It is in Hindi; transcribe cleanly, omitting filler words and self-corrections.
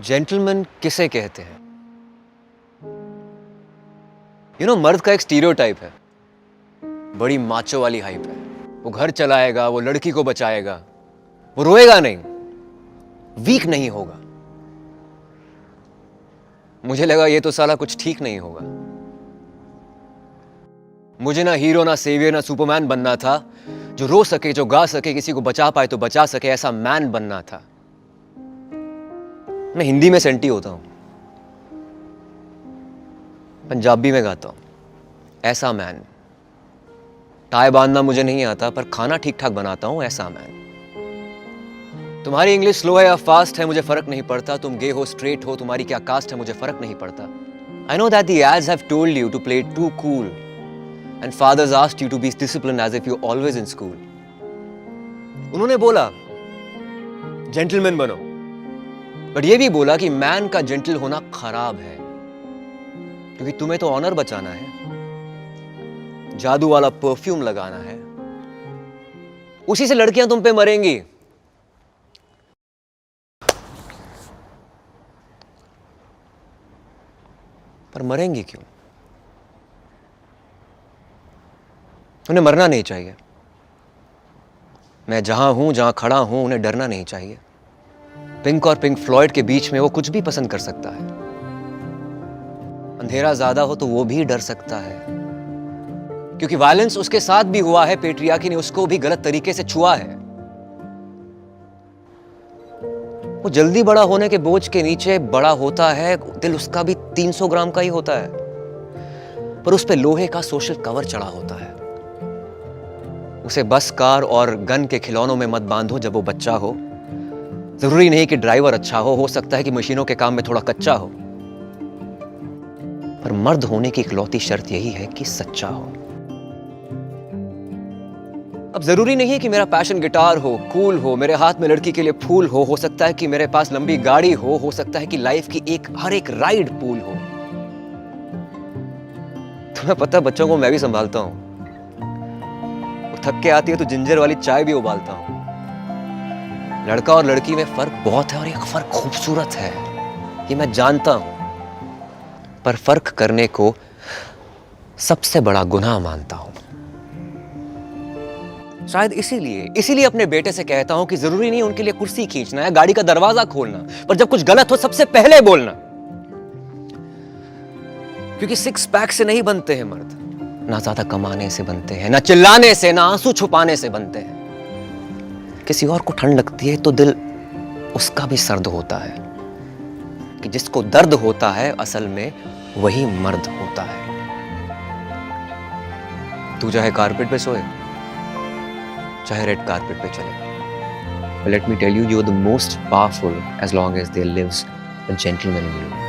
जेंटलमैन किसे कहते हैं? मर्द का एक स्टीरियोटाइप है, बड़ी माचो वाली हाइप है। वो घर चलाएगा, वो लड़की को बचाएगा, वो रोएगा नहीं, वीक नहीं होगा। मुझे लगा ये तो साला कुछ ठीक नहीं होगा। मुझे ना हीरो, ना सेवियर, ना सुपरमैन बनना था, जो रो सके, जो गा सके, किसी को बचा पाए तो बचा सके, ऐसा मैन बनना था। मैं हिंदी में सेंटी होता हूं, पंजाबी में गाता हूं, ऐसा मैन। टाई बांधना मुझे नहीं आता, पर खाना ठीक ठाक बनाता हूं, ऐसा मैन। तुम्हारी इंग्लिश स्लो है या फास्ट है मुझे फर्क नहीं पड़ता। तुम गे हो, स्ट्रेट हो, तुम्हारी क्या कास्ट है मुझे फर्क नहीं पड़ता। I know that the ads have told you to play too cool and fathers asked you to be disciplined as if you always in school. उन्होंने बोला जेंटलमैन बनो, बट ये भी बोला कि मैन का जेंटल होना खराब है, क्योंकि तुम्हें तो ऑनर बचाना है, जादू वाला परफ्यूम लगाना है, उसी से लड़कियां तुम पे मरेंगी। पर मरेंगी क्यों? उन्हें मरना नहीं चाहिए। मैं जहां हूं, जहां खड़ा हूं, उन्हें डरना नहीं चाहिए। पिंक और पिंक फ्लॉयड के बीच में वो कुछ भी पसंद कर सकता है। अंधेरा ज्यादा हो तो वो भी डर सकता है, क्योंकि वायलेंस उसके साथ भी हुआ है। पेट्रियार्की ने उसको भी गलत तरीके से छुआ है। वो जल्दी बड़ा होने के बोझ के नीचे बड़ा होता है। दिल उसका भी 300 ग्राम का ही होता है, पर उस पे लोहे का सोशल कवर चढ़ा होता है। उसे बस, कार और गन के खिलौनों में मत बांधो जब वो बच्चा हो। जरूरी नहीं कि ड्राइवर अच्छा हो सकता है कि मशीनों के काम में थोड़ा कच्चा हो। पर मर्द होने की इकलौती शर्त यही है कि सच्चा हो। अब जरूरी नहीं है कि मेरा पैशन गिटार हो, कूल हो, मेरे हाथ में लड़की के लिए फूल हो सकता है कि मेरे पास लंबी गाड़ी हो सकता है कि लाइफ की हर एक राइड पूल हो। तुम्हें पता है, बच्चों को मैं भी संभालता हूं। वो थक के आती है तो जिंजर वाली चाय भी उबालता हूं। लड़का और लड़की में फर्क बहुत है, और ये फर्क खूबसूरत है, ये मैं जानता हूं। पर फर्क करने को सबसे बड़ा गुनाह मानता हूं। शायद इसीलिए अपने बेटे से कहता हूं कि जरूरी नहीं उनके लिए कुर्सी खींचना है, गाड़ी का दरवाजा खोलना, पर जब कुछ गलत हो सबसे पहले बोलना। क्योंकि सिक्स पैक से नहीं बनते हैं मर्द, ना ज्यादा कमाने से बनते हैं, ना चिल्लाने से, ना आंसू छुपाने से बनते हैं। किसी और को ठंड लगती है तो दिल उसका भी सर्द होता है, कि जिसको दर्द होता है असल में वही मर्द होता है। तू चाहे कारपेट पे सोए, चाहे रेड कारपेट पे चले, let me tell you, you are the most powerful as long as there lives a gentleman in you.